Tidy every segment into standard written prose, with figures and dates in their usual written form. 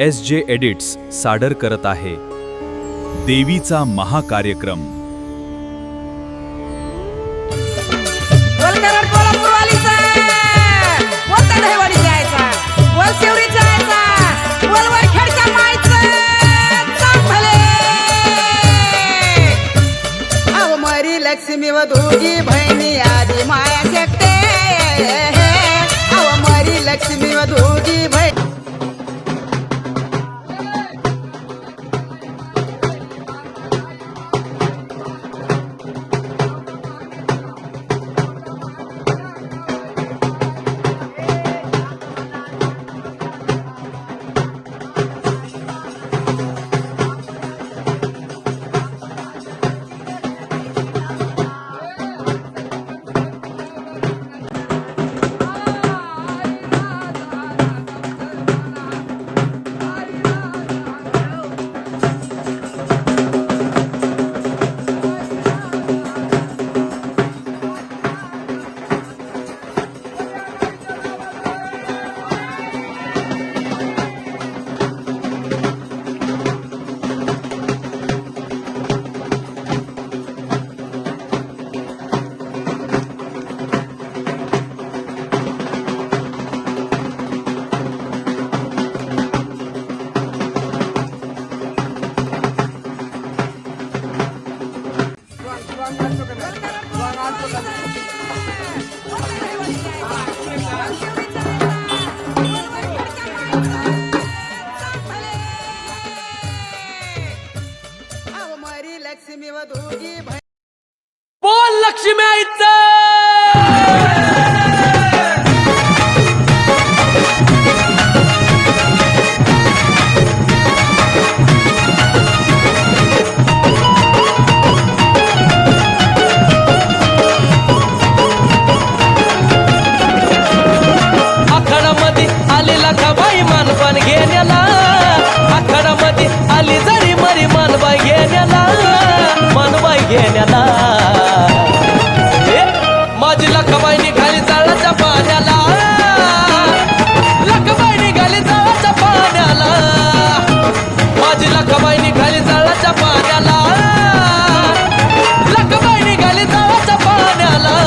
SJ edits सादर करत आहे देवीचा महाकार्यक्रम। लक्ष्मी व दोघी बहिणी आधी माया शकते मरी लक्ष्मी व दोघी बहिणी लक्ष्मी व दोघी बोल लक्ष्मी आईचं आखाडामध्ये आलेला खबाई मानपान घेण्याला आखाडामध्ये आली जरी मरी मानबाई घेण्याला मानबाई घेण्याला माझी लखबाई निघाली जाळाच्या पाण्याला लखबाई निघाली जाळाच्या पाण्याला माझी लखबाई निघाली जाळाच्या पाण्याला लखबाई निघाली जाळाच्या पाण्याला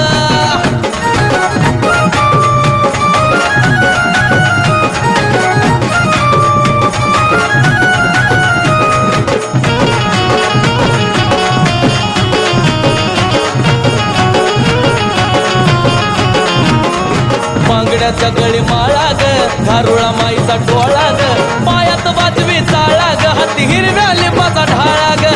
बांगड्याच्या गळी माळा ग धारुळा माईचा डोळा ग पायात वाजवी चाळा ग हाती हिरव्या लिंबाचा ढाळा ग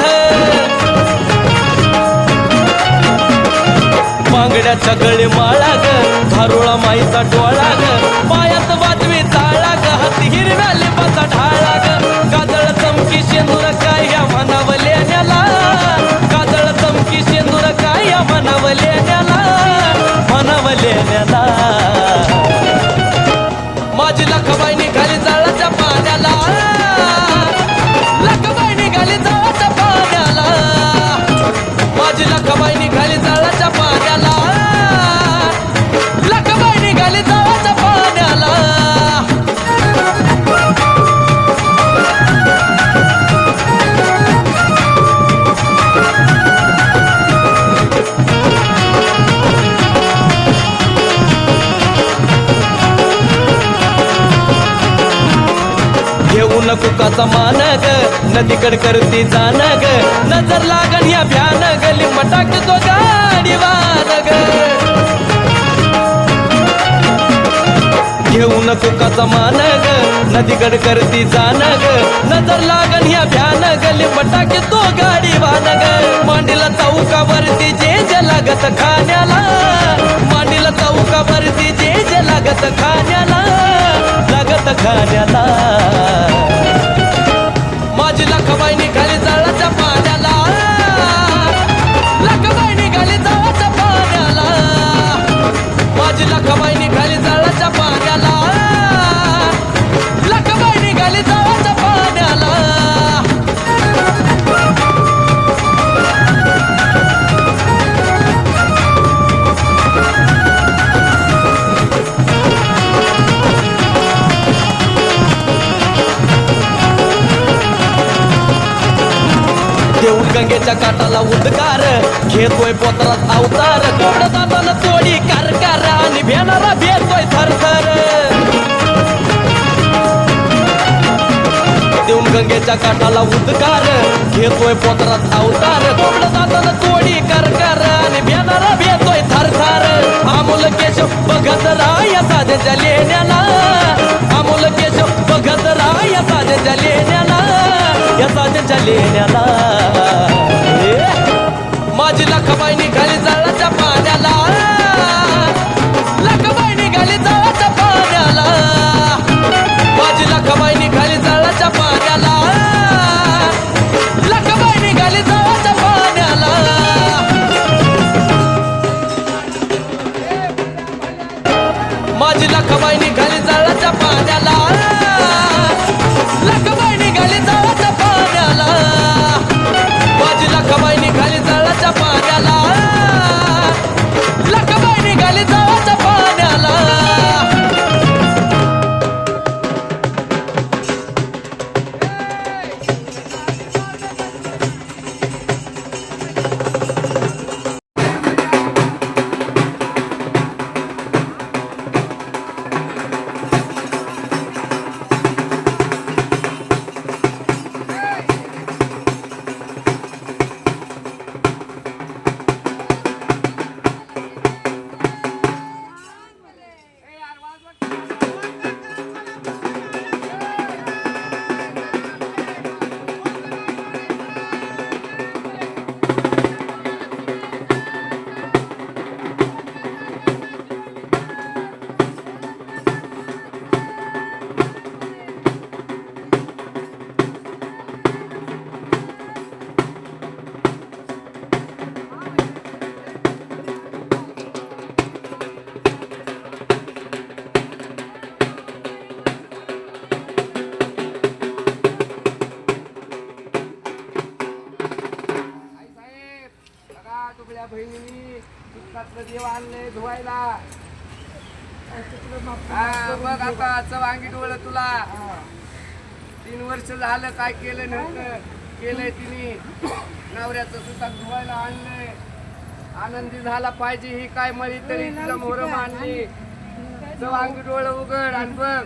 बांगड्याच्या गळी माळा ग धारुळा माईचा डोळा ग पायात वाजवी चाळा ग हाती हिरव्या लिंबाचा ढाळा ग काजळ चमकी शेंदूर काय या म्हणावल्याला काजळ चमकी शेंदूर काय या म्हणावल्याला म्हणावल्याला माझी लखबाई निघाली जाळाच्या पाण्याला लखबाई निघाली जाळाच्या पाण्याला माझी लखबाई निघाली जाळाच्या पाण्याला लखबाई निघाली जाळाच्या पाण्याला घेऊ नको काचा मान ग नदीकड करती जाण ग नजर लागण या भ्यान ग लिंबटाक तो गाडी वान ग घेऊ नको काचा मान ग नदीकड करती जाण ग नजर लागण या भ्यान ग लिंबटाक तो गाडी वान ग मांडीला चौकावरती जे जे लागत खाण्याला मांडीला चौकावरती जे जे लागत खाण्याला लागत खाण्याला माझी लखबाई निघाली जाळाच्या पाण्याला लखबाई निघाली जाळाच्या पाण्याला माझी लखबाई निघाली जाळाच्या पाण्याला लखबाई निघाली जाळाच्या पाण्याला गंगेच्या काठाला उद्गार घेतोय पोतरात अवतार कोंबड्या दाताला तोडी कारकार आणि भेणारा भेटतोय थरथर देऊन गंगेच्या काठाला उद्गार घेतोय पोतरात अवतार कोंबड्या दाताला तोडी कारकार आणि भेणारा भेटतोय थरथर अमोल केशव बघत राया साध्याच्या लेण्याला अमोल केशव बघत राया साध्याच्या लेण्याला या साध्याच्या लेण्याला माझी लखबाई निघाली जाळाच्या पाण्याला लखबाई निघाली जाळाच्या पाण्याला माझी लखबाई निघाली जाळाच्या पाण्याला लखबाई निघाली जाळाच्या पाण्याला माझी लखबाई निघाली जाळाच्या पाण्याला लखबाई निघाली जाळाच्या पाण्याला माझी लखबाई निघाली जाळाच्या पाण्याला लखबाई निघाली जाळाच्या पाण्याला तुकड्या बहिणीनी दुःखातलं देव आणलंय धुवायला बघ आता चवांगी डोळ तुला 3 वर्ष झालं काय केलं नव्हतं केलंय तिने नवऱ्याचं सुद्धा धुवायला आणलंय आनंदी झाला पाहिजे ही काय मरी तरी तुझा मोहर मानली चवांगी डोळ उघड आणि बघ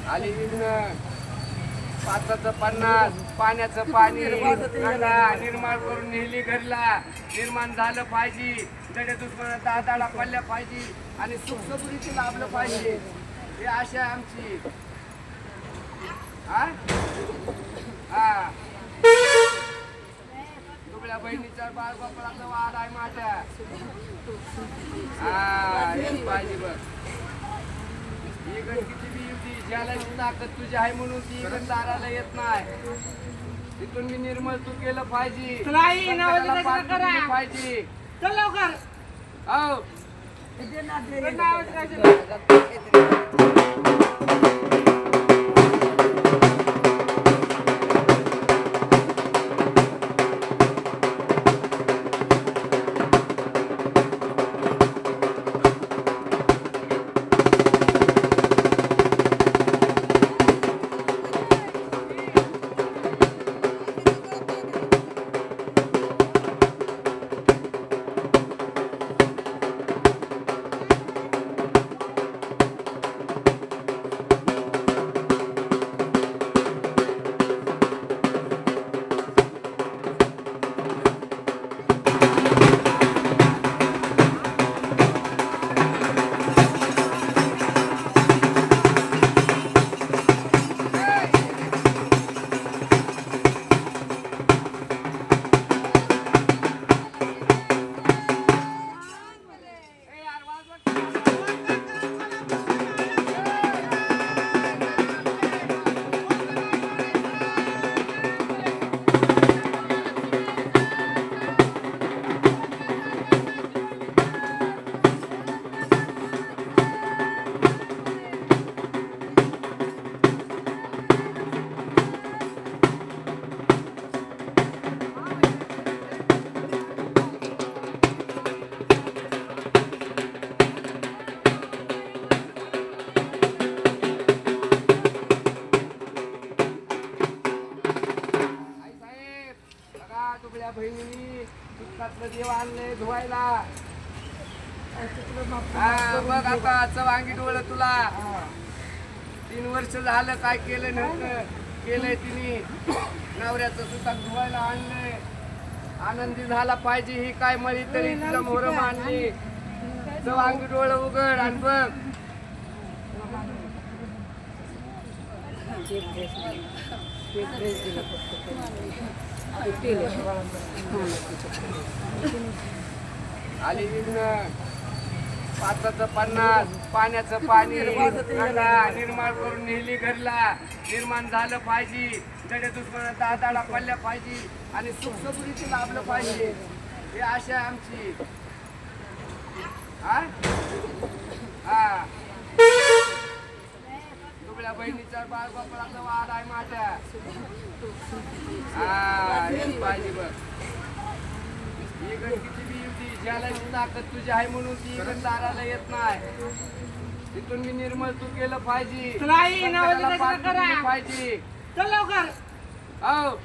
आली पात्राचं 50 पाण्याचं पाणी निर्माण करून नेली घरला निर्माण झालं पाहिजे दड्या दुश्मना दादाला पडल्या पाहिजे आणि सुखसुखीची लाभलं पाहिजे हे आशा आहे आमची हा दुबळ्या बहिणीचा बाळ बापळाचा वाद आहे माझ्या हेच पाहिजे बघ ही गणकीची बी युती ज्याला ताकद तुझी आहे म्हणून ती इकडे दाराला येत नाही तिथून मी निर्मळ तू केलं पाहिजे पाहिजे दुबळ्या बहिणींनी दुःखातलं देव आणलंय धुवायला. हा, बघ आता चवांगी डोळ तुला. 3 वर्ष झालं काय केलं नव्हतं, केलंय तिने. नवऱ्याचं सुद्धा धुवायला आणलंय. आनंदी झाला पाहिजे ही काय मळी तरी तुला मोहर मानली. चवांगी डोळ उघड आणि बघ. आली विघ्न 5चं 50 पाण्याचं पाणी निर्माण करून नेली घरला. निर्माण झालं पाहिजे, जडे दुश्मनाचा दादा पडल्या पाहिजे आणि सुख समृद्धीची लाभलं पाहिजे. ही आशा आहे आमची. हा हा, दुबळ्या बहिणीचा बाळगोपाळाचा वाद आहे माझ्या. हा, हेच पाहिजे बघ. ही गण किती बी येऊ, ज्याला ताकद तुझी आहे म्हणून ती गण दाराला येत नाही. तिथून मी निर्मळ तू केलं पाहिजे, संकटाला पार केलं पाहिजे. हो,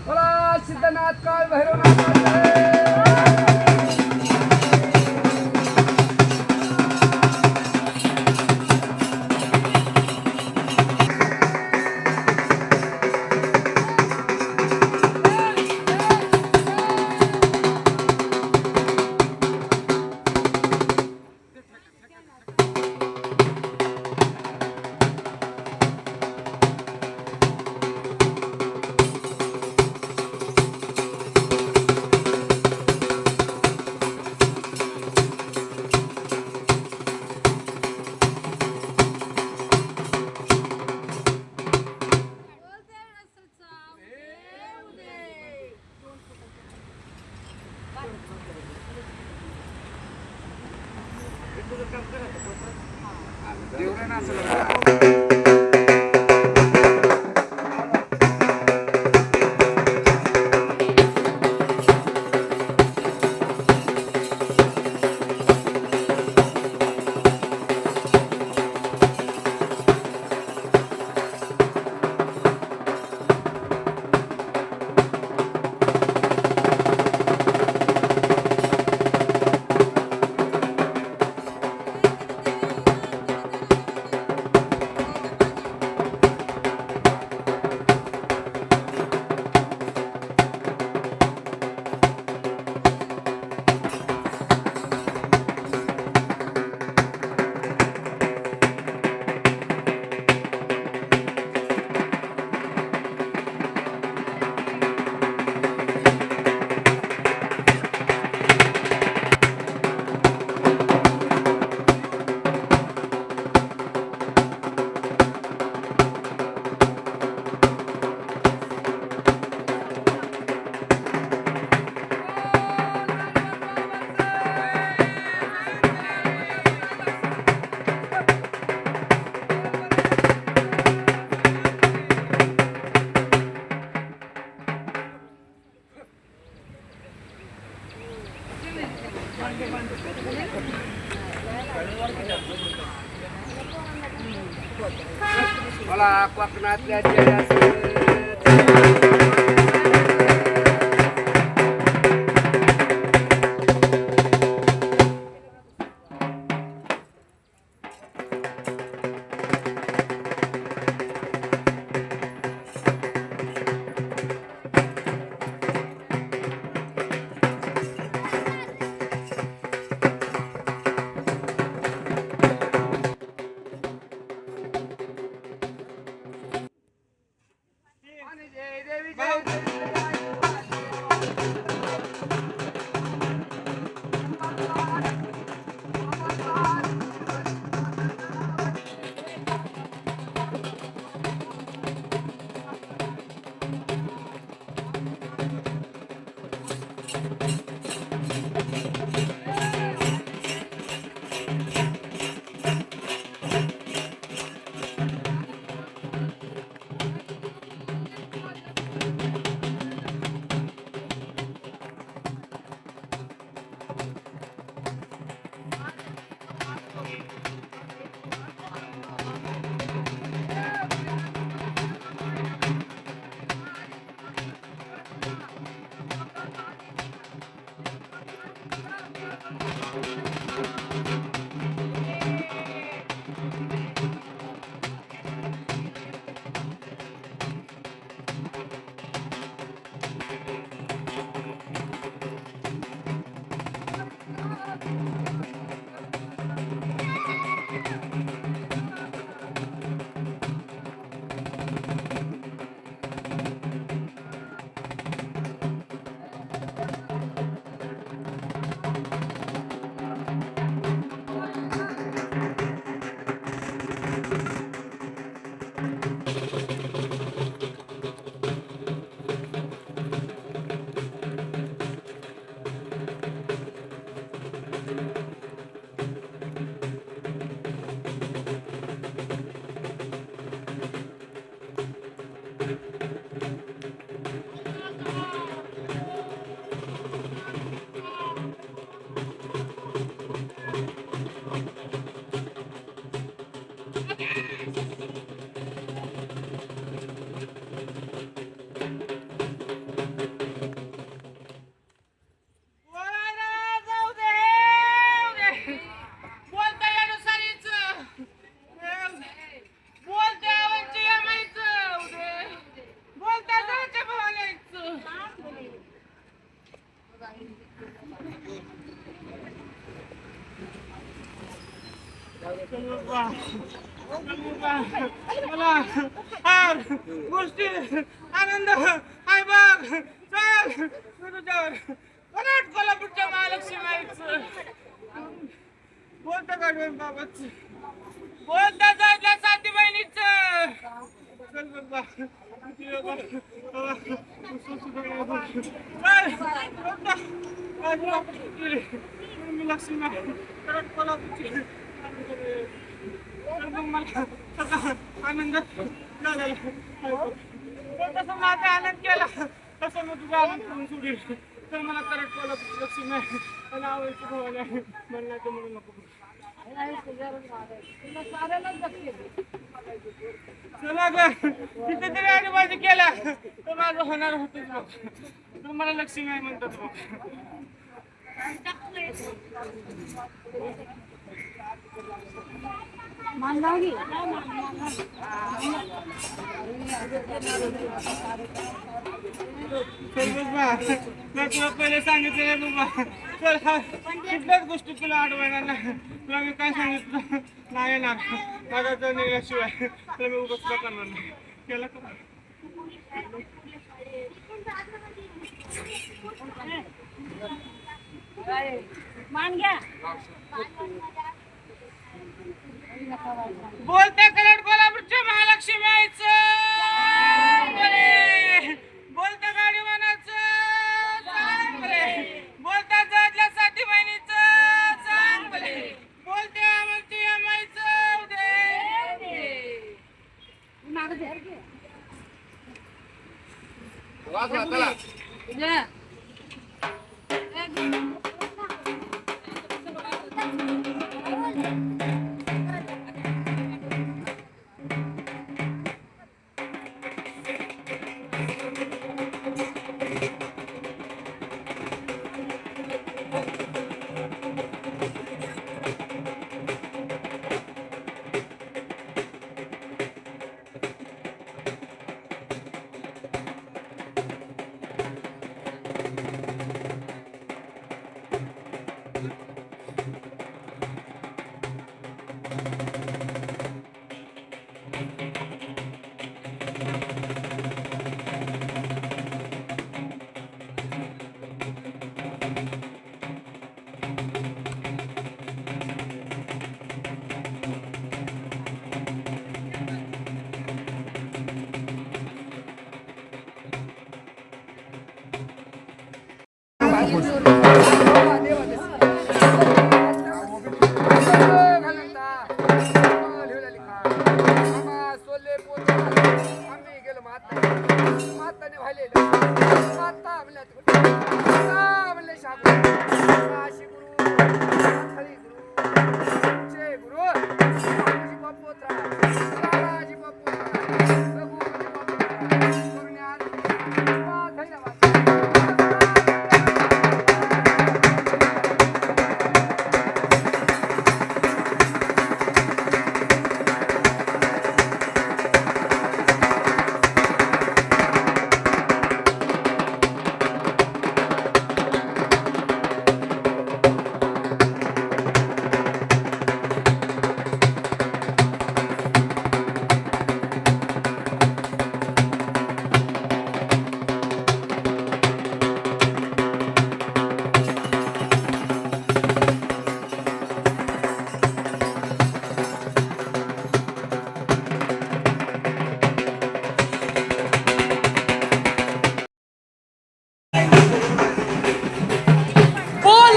बोला सिद्धनाथ काळ भैरवनाथ. मला कोकणातल्या मला हार गोष्टी आनंद हाय बघ चल तुझ्यावर कनाट कोल्हापूरच्या महालक्ष्मी माईचं बोलता काढून बाबाच बोलता जायला साथी बहिणीचं चल बाबा मी लक्ष्मी माई कनाट कोल्हापूरची आनंद झालेला तसं माझा आनंद केला तसं मग तुझा आनंद करून सोडील तर मला करत कोल्हापूर लक्ष्मी नाही आणि आवडची भवानी आहे म्हणणार तर म्हणून नको चला ग तिथे तरी आणि माझी केला तर माझं होणार होतच मग तर मला लक्ष्मी नाही म्हणतात मग तुला पहिले सांगितलं बाबा चल हा कुठल्याच गोष्टी तुला आठवणार नाही तुला मी काय सांगितलं नाही येणार माझा निघाल्याशिवाय तुला मी उगाच सुद्धा करणार नाही केलं का बोलता कलर कोल्हापूरच्या महालक्ष्मी माईचं बोलता गाडी मनाचं बोलता जातल्या साथी बहिणीचं सांग भले बोलते आमची या माईचं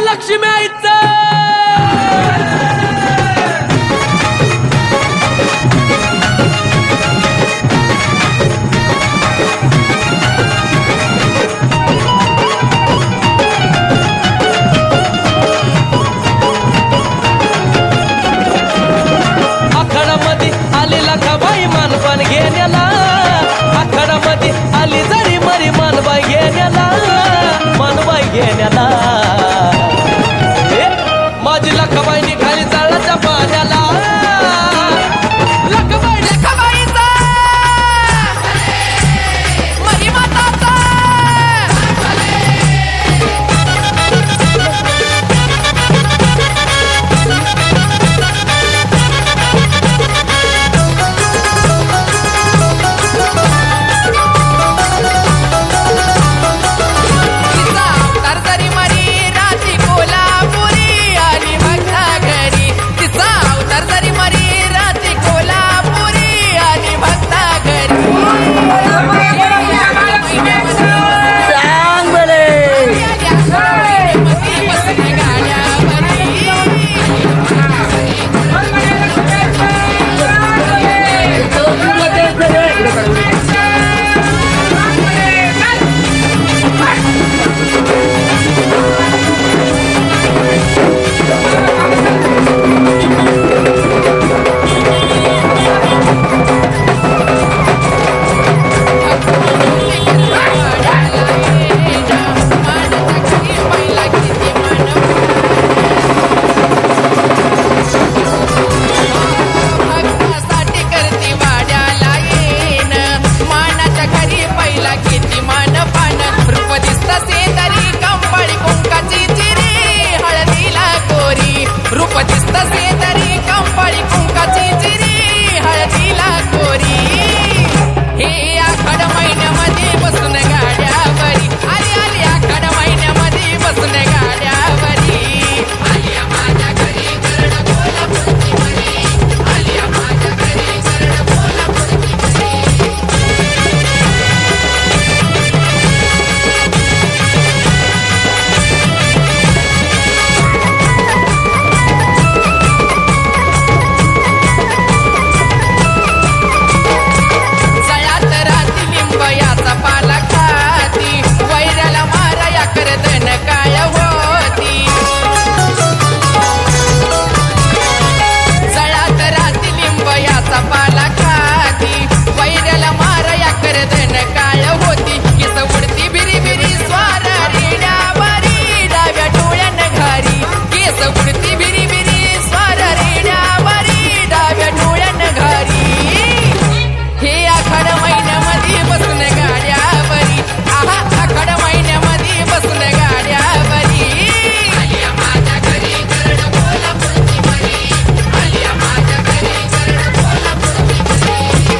लक्ष्मी आईचं आखाडामध्ये आलेला खबाई मानपान घेण्याला आखाडामध्ये आली जरी मरी मानबाई घेण्याला माझी लखाबाई केस उडती बिरी बिरी स्वार रेड्यावरी डाव्या डोळ्यान घारी हे आखाड महिन्यामध्ये बसून गाड्यावरी आहा आखाड महिन्यामध्ये बसून गाड्यावरी आलिया माझ्या घरी करड कोल्हापूरची मरी आलिया माझ्या घरी करड कोल्हापूरची मरी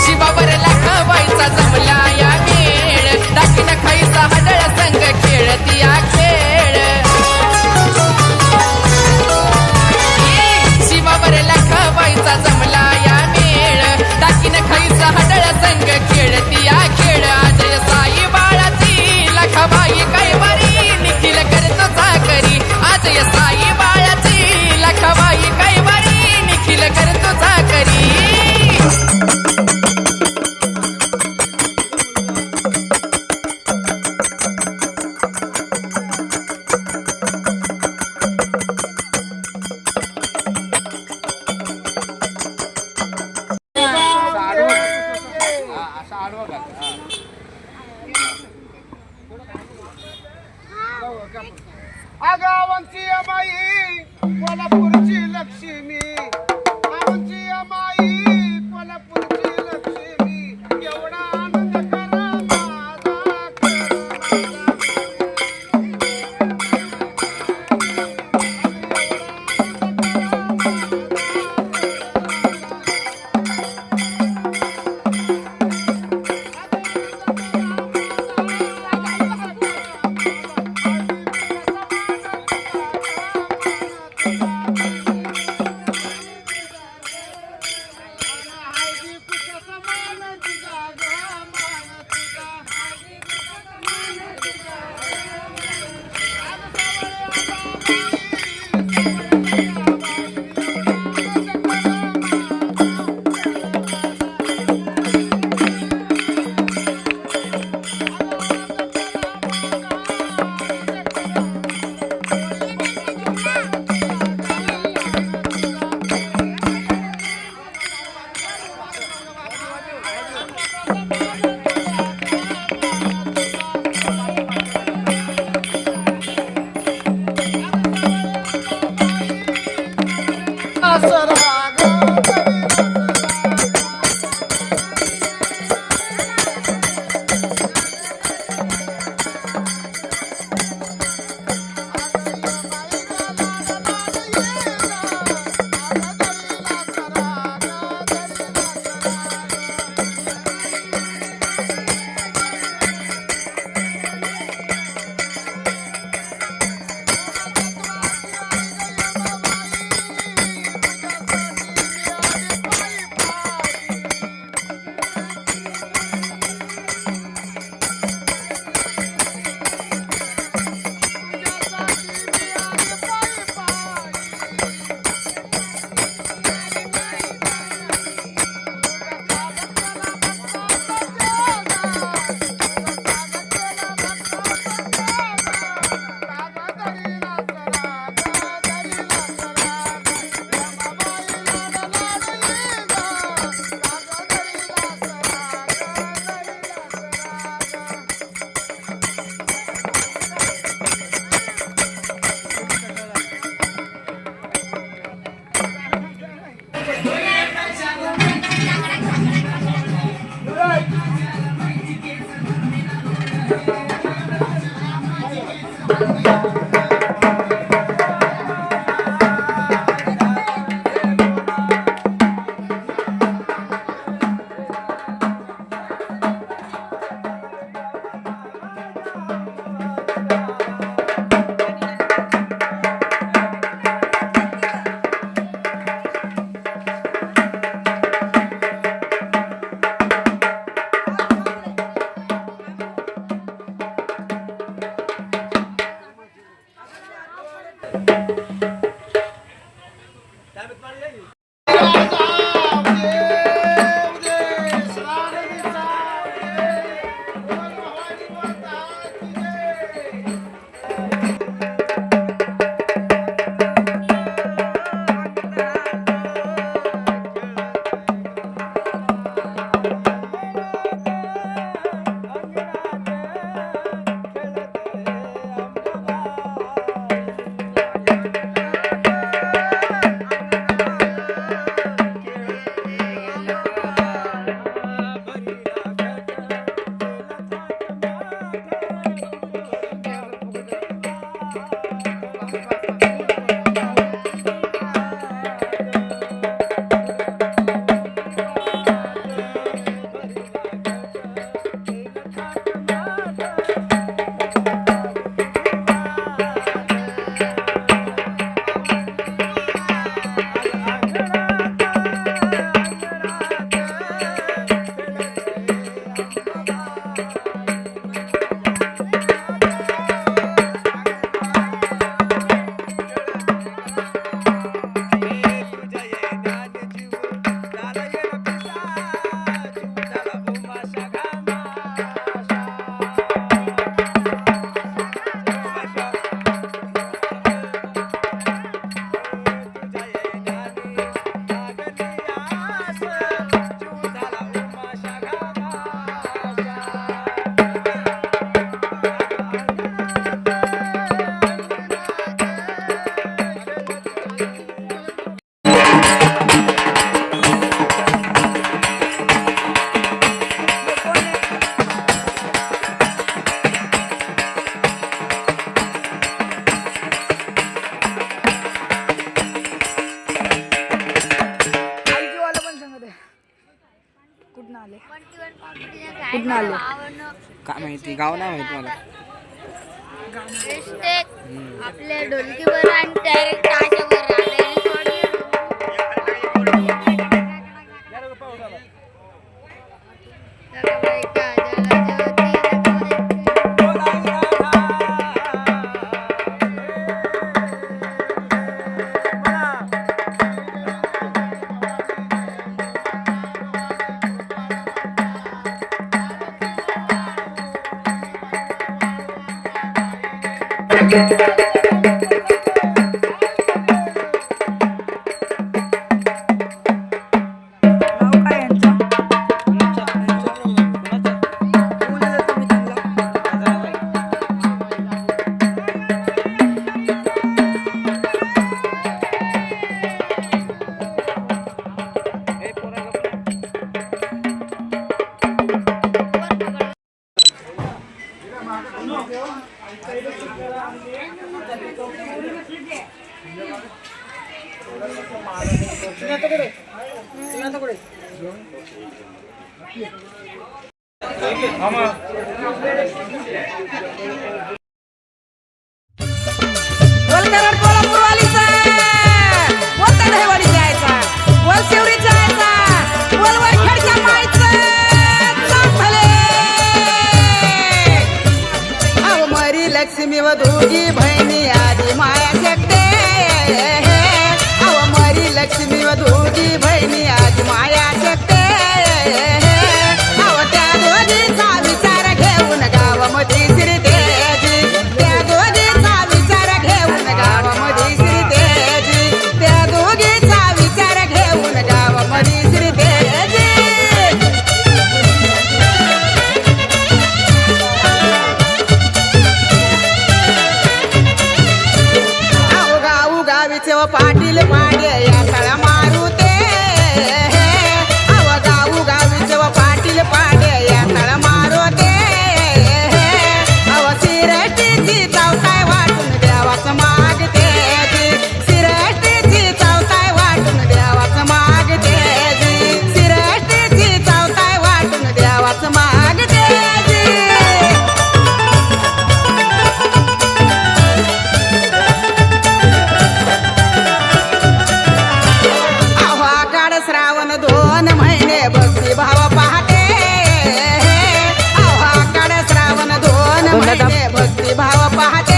शिवावर लाखाबाईचा जमला या मेळ दाखीन खाईचा हडळ संग खेळती या खेळ शिवावर लाखाबाईचा जमला या मेळ दाखीन खाईचा हडळ संग खेळती या खेळ अजय साई बाळाची लखाबाई काय बरी निखिल करतो चाकरी अजय साई बाळाची लखाबाई काय बरी निखिल करतो चाकरी असा आडवा घाल. अगं आमची बाई कोल्हापूरची लक्ष्मी आमची माई कोल्हापूरची लक्ष्मी एवढा आनंद करा माझा कुठून आले? काय माहिती, गाव नाही माहित मला. आपल्या ढोलकीवर आणि डायरेक्ट ताशावर आले सोडली. बोल कराड कोल्हापूरवालीचा, बोल तडहेवाडी जायचा, बोल शिवरी जायचा, बोल वरखेडच्या माईचं चांग भले. अहो मरी लक्ष्मी व दोघी बहिणी आधी माया शकते. अहो मरी लक्ष्मी व दोघी बहिणी आधी माया शकते. अहो त्या दोघीचा विचार घेऊन गावामध्ये श्रीदेवी, त्या दोघीचा विचार घेऊन गावामध्ये श्रीदेवी, त्या दोघीचा विचार घेऊन गावामध्ये श्रीदेवी. अहो गाऊ गावीचे व पाटील पाड्या या तळा मारुते. अहो गाऊ गावीचे व पाटील पाड्या या तळा मारुते. अहो सिरष्टीची चावताय वाटून देवाचं मागते. सिरष्टीची चावताय वाटून देवाचं मागते. सिरष्टीची चावताय वाटून देवाचं मागते. अहो आषाढ श्रावण 2 महिने भक्ती भाव पाहते. अहो आषाढ श्रावण 2 महिने भक्ती भाव पाहते.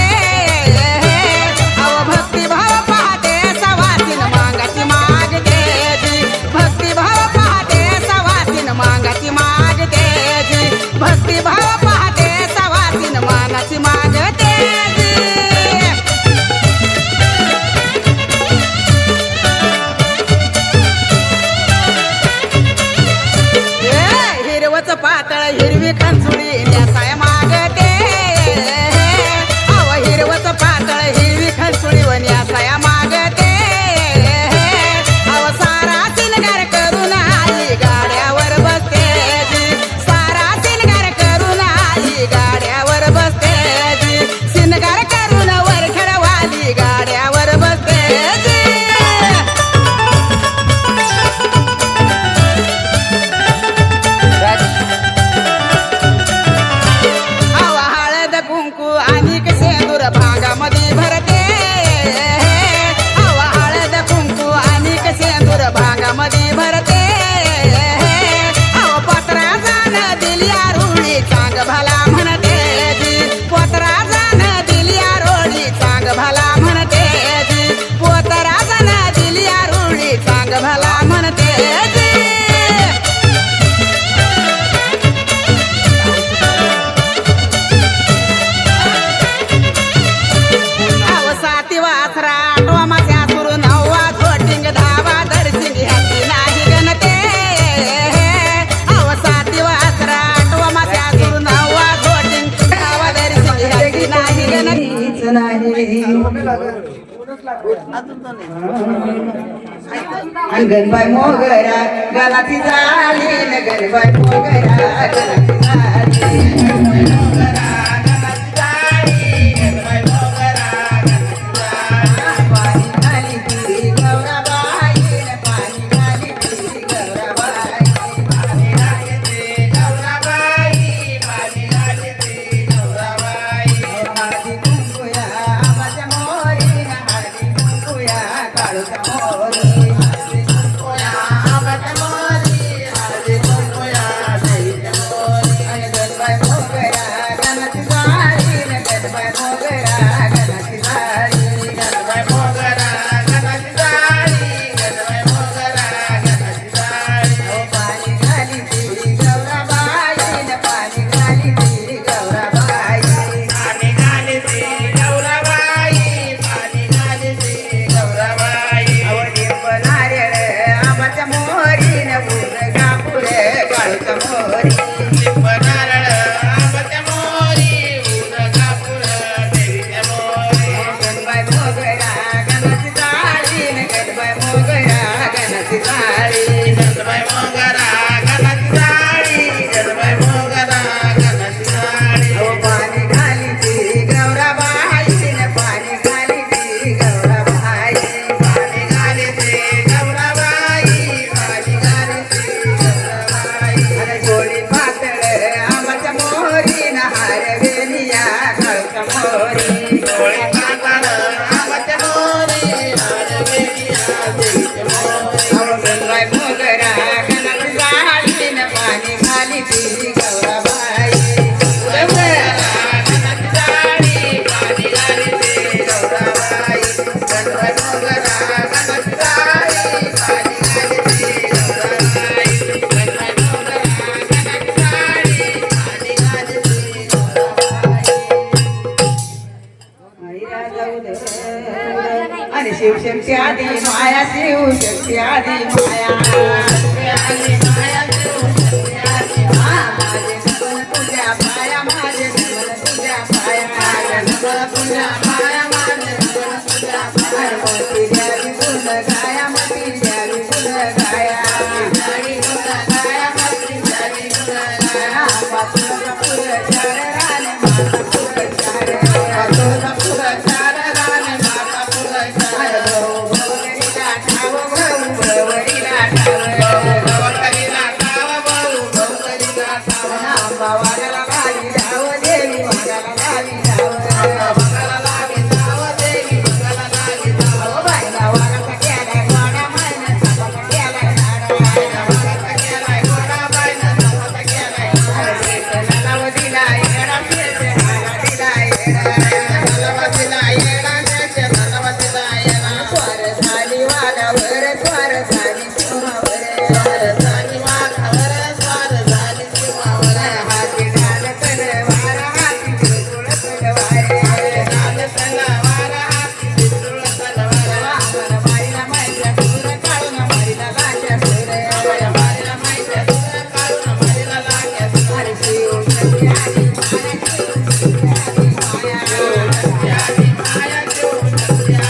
अहो भक्ती भाव पाहते सवासीन मागाची मागते. भक्ती भाव पाहते सवासीन मागाची मागते. भक्ती भाव पाहते सवासीन मागाची मागते. हिरवच पातळ हिरवी खंचुडी न्यासाय मागते. अव हिरवच पातळ हिरवी खंचुडी व न्यासाय मागते. अव सारा सिंगार करून आई गाड्यावर बसते. सारा सिंगार करून आई गाड्यावर बसते. सिंगार करून वरखेडवाली गाड्यावर बसते. अव हळद कुंकू आणि सेंदूर भागामध्ये भरते. अव हळद कुंकू आणि सेंदूर भागामध्ये भरते. अव पत्रा जाण दिल्या रोळी चांग भला म्हणते. पोतरा जाण दिल्या रोळी चांग भला म्हणते. पोतरा जाण दिल्या रोळी चांग भला म्हणते. अव 7 वासरा 8 मास्या सुरू 9 छोटिंग 10 दर्शिंग ह्याची नाही गणते. अव 7 वासरा 8 मास्या सुरू 9 छोटिंग 10 दर्शिंग ह्याची नाही गणबाई मोगरा गालाची झाली गणबाई मोगरा गालाची झाली. पाणी घाली ती गौराबाई, पाणी घाली ती गौराबाई. काळूच्या मोरी आंबाच्या मोरी हळदी कुंकूया देवीच्या मोरी आणि गणबाई मोगरा गणाची जाळी गणबाई मोगरा गणाची जाळी गणबाई मोगरा गणाची जाळी गणबाई मोगरा गणाची जाळी ओ पाणी घाली ती गौराबाई न पाणी घाली ती गौराबाई पाणी घाली ती गौराबाई पाणी घाली ती गौराबाई आवडी बनारेळ आंबाच्या मोरी न बुरगा पुरे काळूच्या मोरी बनारळ आंबाच्या मोरी बुरगा पुरे देवीच्या मोरी गणबाई मोगरा गणाची जाळी न गणबाई मोगरा गणाची जाळी गणबाई मोगरा गणाची जाळी गणबाई मोगरा गणाची जाळी ओ पाणी घाली ती गौराबाई न पाणी घाली ती गौराबाई पाणी घाली ती गौराबाई पाणी घाली ती गौराबाई अरे गोडी पातळ आंबाच्या मोरी न हार वेलिया काळूच्या मोरी गोडी पातळ आंबाच्या मोरी हार वेलिया देवीच्या मोरी अहो गणबाई मोगरा गणाची जाळी न पाणी घाली ती गौराबाई गणाची जाळी पाणी घाली ती गौराबाई गणबाई मोगरा गणाची जाळी पाणी घाली ती गौराबाई गणबाई मोगरा गणाची जाळी पाणी घाली ती गौराबाई आईला जाऊ दे आणि शिवशक्ती आधी माया शिवशक्ती आधी माया आधी माया शिवशक्ती आधी माया माझे नमन तुझ्या पाया माझे नमन तुझ्या पाया माझे नमन तुझ्या पाया माझे नमन तुझ्या पाया मोती द्यावी गुण गाया मोती द्यावी गुण गाया द्यावी गुण गाया मोती द्यावी गुण गाया पातुळा पुर चार राने माता पुर चार पातुळा पुर चार राने माता पुर चार भवरीला ठाव भवरीला ठाव भवरीला ठाव भवरीला ठाव आंबा वागाला लावी धाव देवी वागाला लावी धाव वागाला लावी धाव देवी वागाला लावी धाव बाईला वागाचा केलाय गोडा मायना सापाचा केलाय नाडा वागाचा केलाय गोडा बाईना सापाचा केलाय नाडा नाव दिला येडा फिरते नाला दिला येडा नाला दिला येडा त्याच्या नाला दिला येडा स्वार झाली वाघावर स्वार झाली सिंहावर स्वार झाली वाघावर स्वार झाली सिंहावर हाती ढाल तलवार हाती त्रिशूळ तलवार ढाल तलवार हाती त्रिशूळ तलवार आम्हाला मारीला मायच्या सूर काढून मारीला लाच्या सूर आम्हाला मारीला मायच्या सूर काढून मारीला लाच्या सूर अरे शिवशक्ती आधी माया शिवशक्ती आधी माया शिवशक्ती आधी माया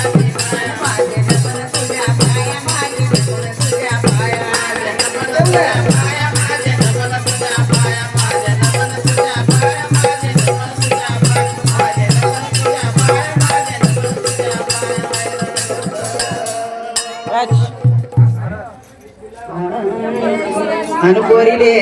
शिवशक्ती आधी माया माझे नमन तुझ्या पाया माझे नमन तुझ्या पाया माझे नमन तुझ्या पाया माझे नमन तुझ्या पाया माझे नमन तुझ्या पाया माझे नमन तुझ्या पाया माझे नमन तुझ्या पाया माझे नमन तुझ्या पाया अनुकोरीले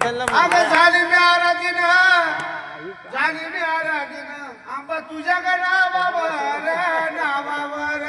अगं झाली मी आराधीन आंबा तुझ्या नावावर नावावर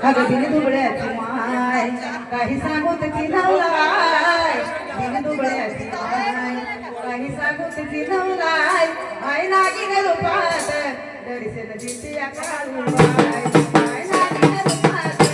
अगं तिने दुबळ्याची माय काही सांगू तिची नवलाय तिने दुबळ्याची माय काही सांगू तिची नवलाय आई नागिन रूपात दर्शन दिसती काळूबाई आई नागिन रूपात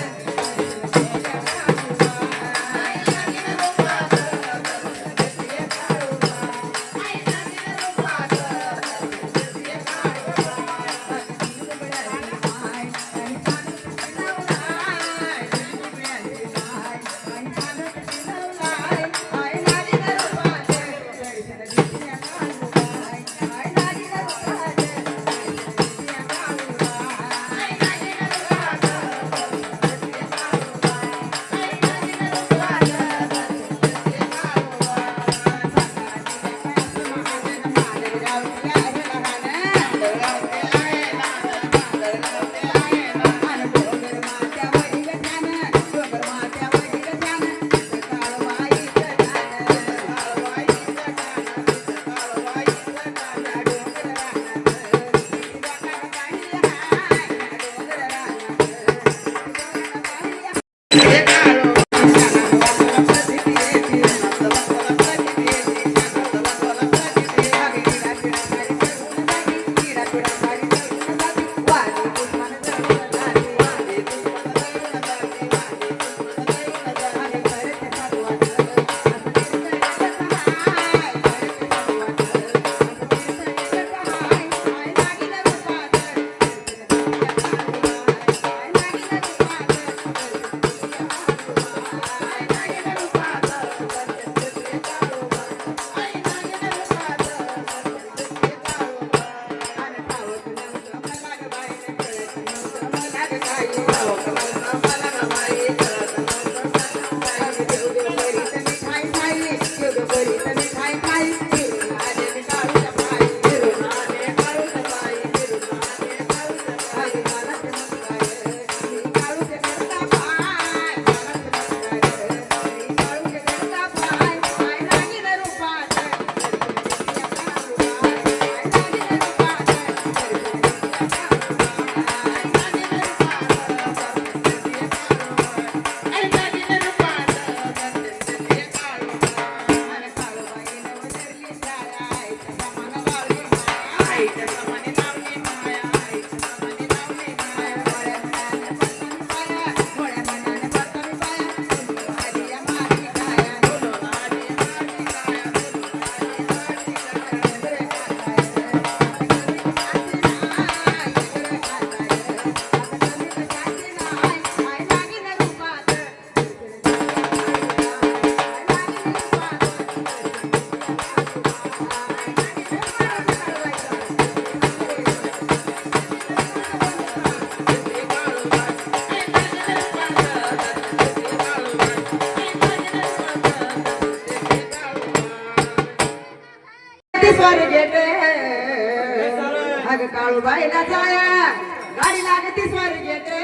अग काळूबाईला जाया गाडी लागती स्वारी घेते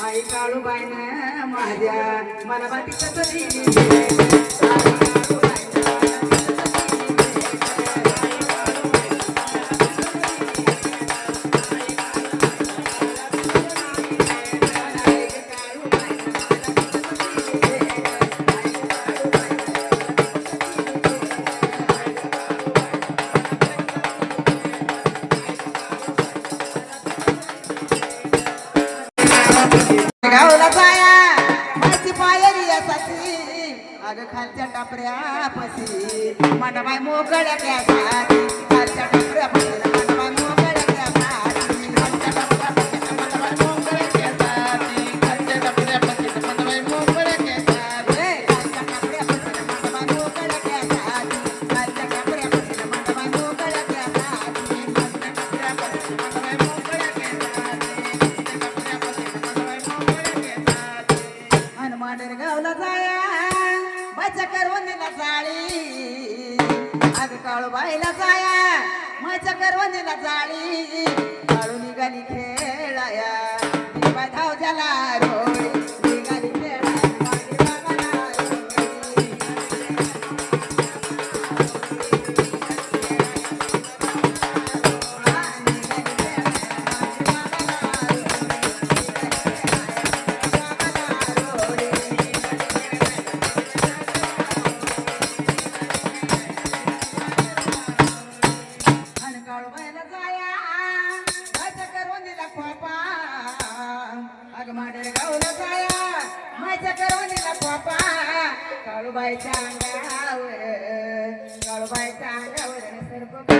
आई काळूबाईनं माझ्या मला बाती कसं दिली गावला जाया माझी पायरी यासाठी अग खालच्या टापऱ्या पशी मांडबाई मोकळ्या त्यासाठी खालच्या टापऱ्या पशी मांडबाई मोकळ्या त्यासाठी खालच्या टापऱ्या पशी मांडबाई मोकळ्या त्यासाठी खालच्या टापऱ्या पशी मांडबाई मोकळ्या त्यासाठी खालच्या टापऱ्या पशी मांडबाई मोकळ्या त्यासाठी खालच्या टापऱ्या पशी मांडबाई मोकळ्या त्यासाठी खालच्या टापऱ्या पशी मांडबाई मोकळ्या हनुमानेर गावला जाया माझ्या करवणीला जाळी अग काळूबाईला जाया माझ्या करवणीला जाळी काळू निघाली खेळाया बाय धाव झाला रोळी निघाली खेळाया मागे बघायला रोळी. आणि काळूबाईला जाया माझ्या करवणीला खोपा अग मांडर गावला जाया माझ्या करवणीला खोपा काळूबाईच्या अंगावर काळूबाईच्या अंगावर सर्प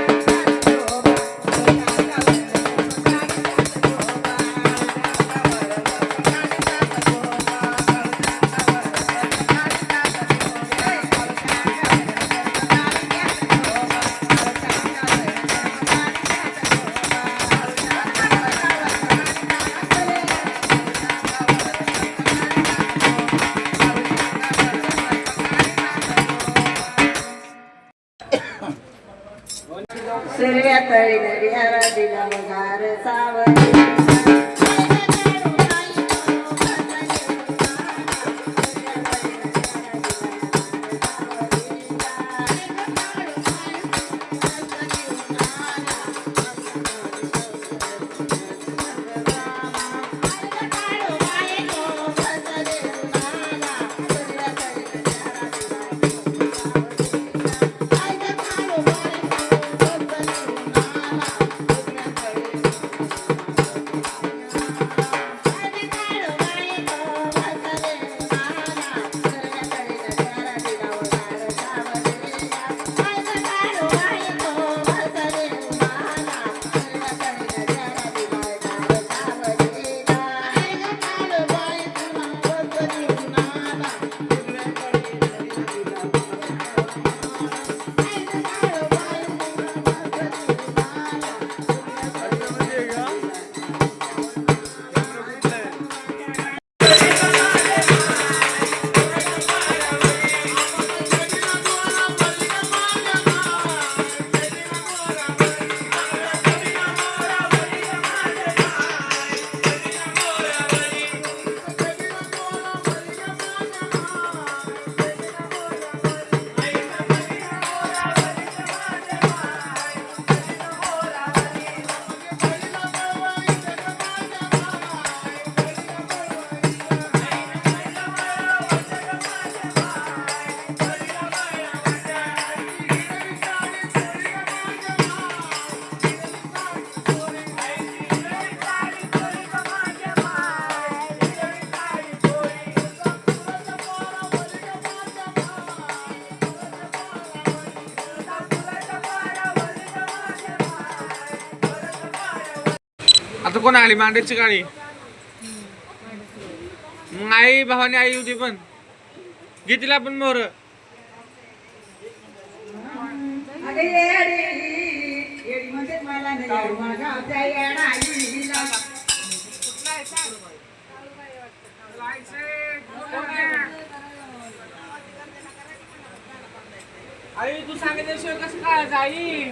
सर्व्या तळी नर्याला दिला मगार सावली आता कोण आली मांडीची गाडी मग आई भावानी आई होती पण घेतला पण मोर अगं येडी येडी म्हणजे मला नाही माझ्या येडाईला आई तू सांगितल्याशिवाय कसं काय आई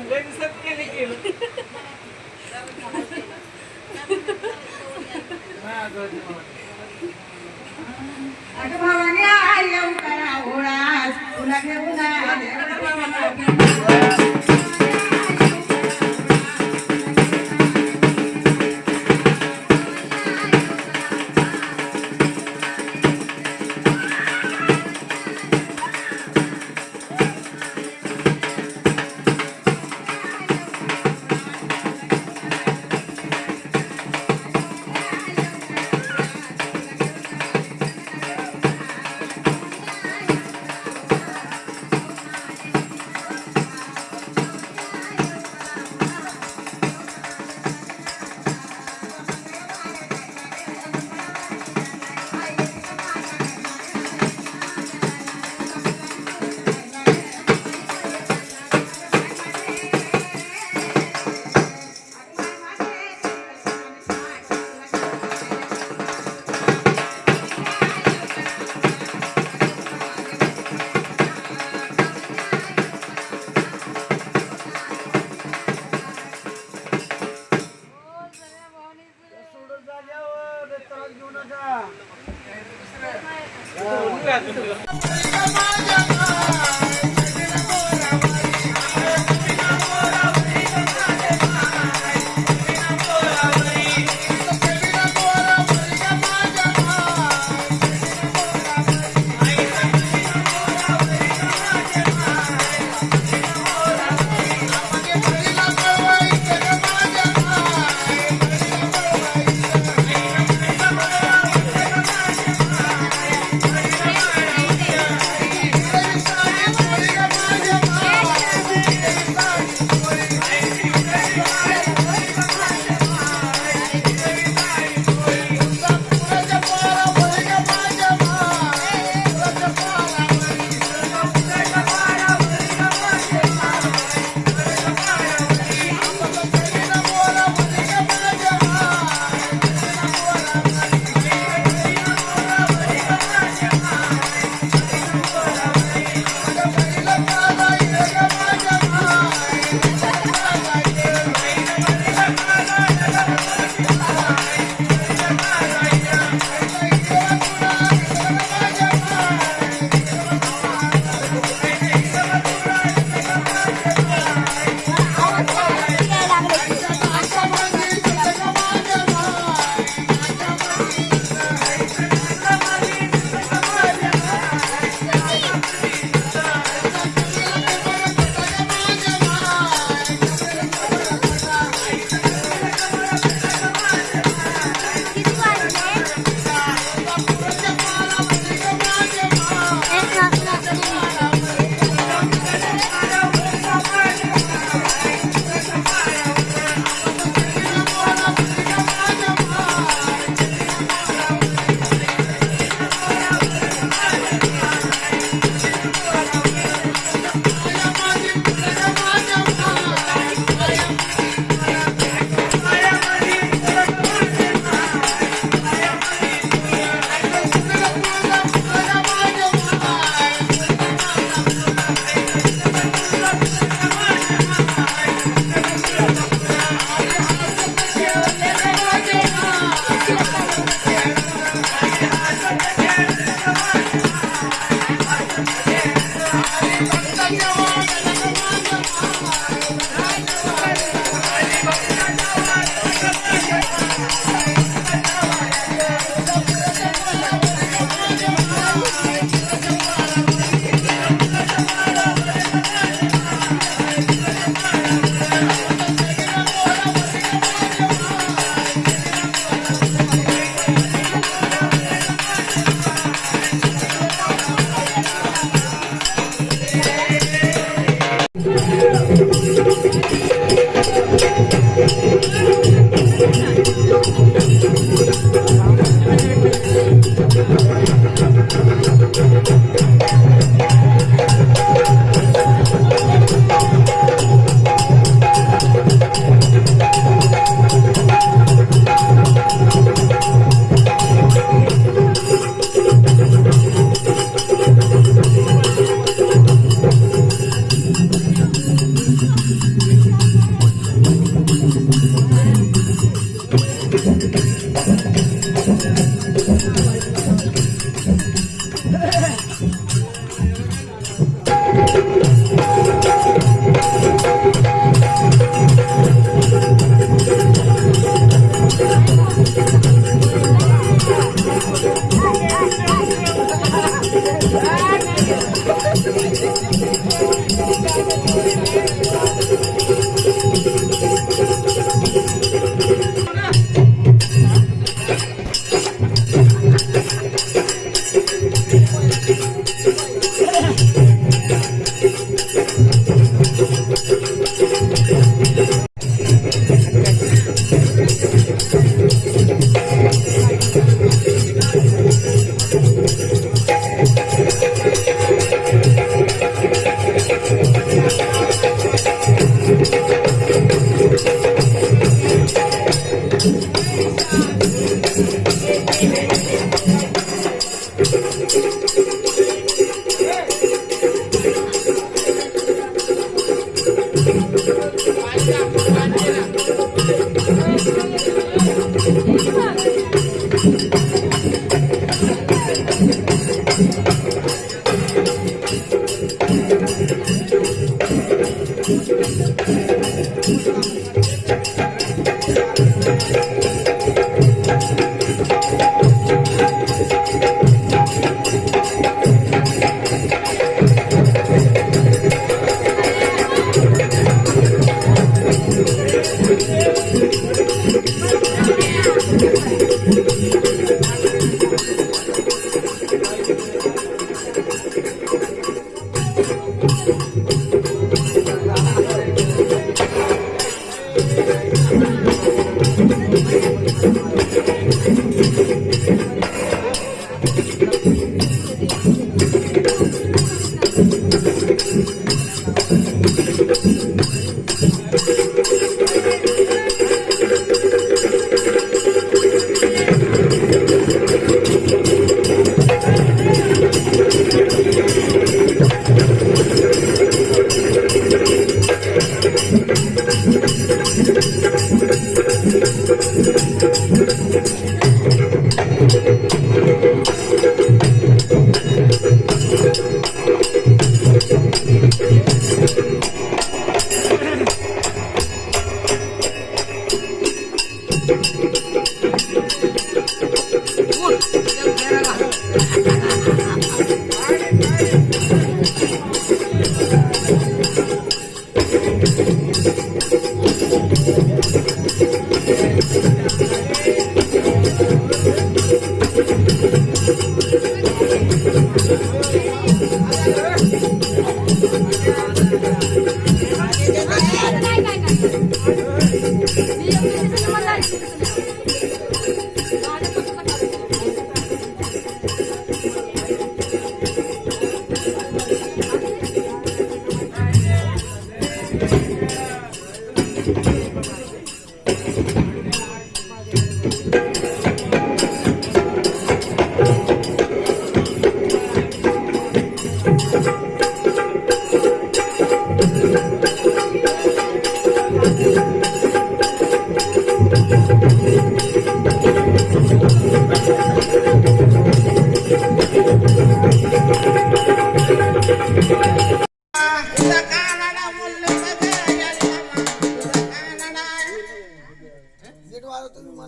लय दिवसात केलं अगं भावाने येऊ करा ओळा तुला घेऊन आले.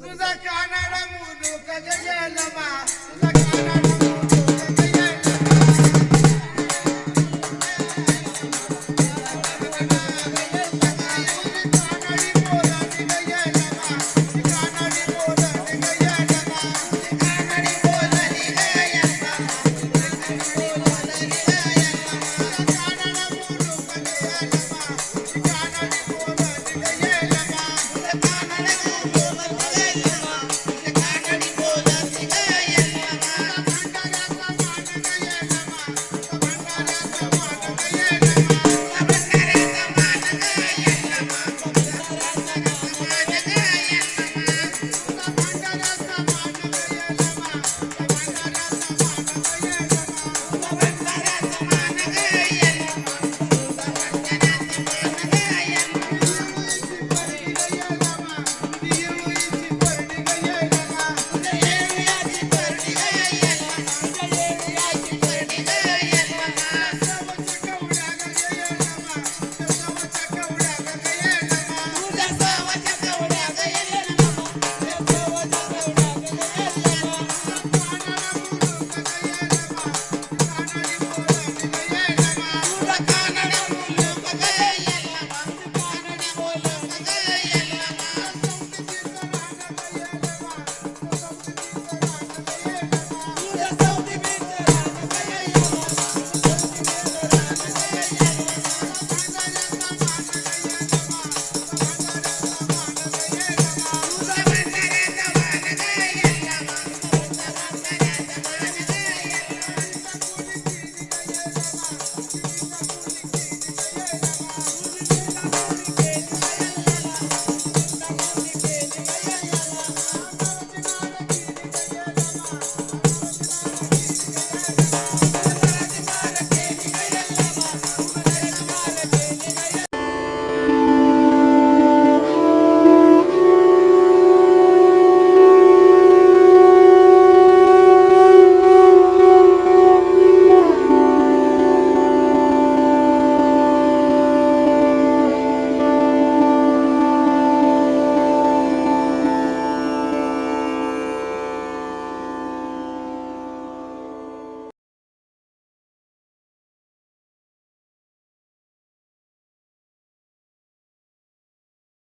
तुझा कानाला मुलूक गेला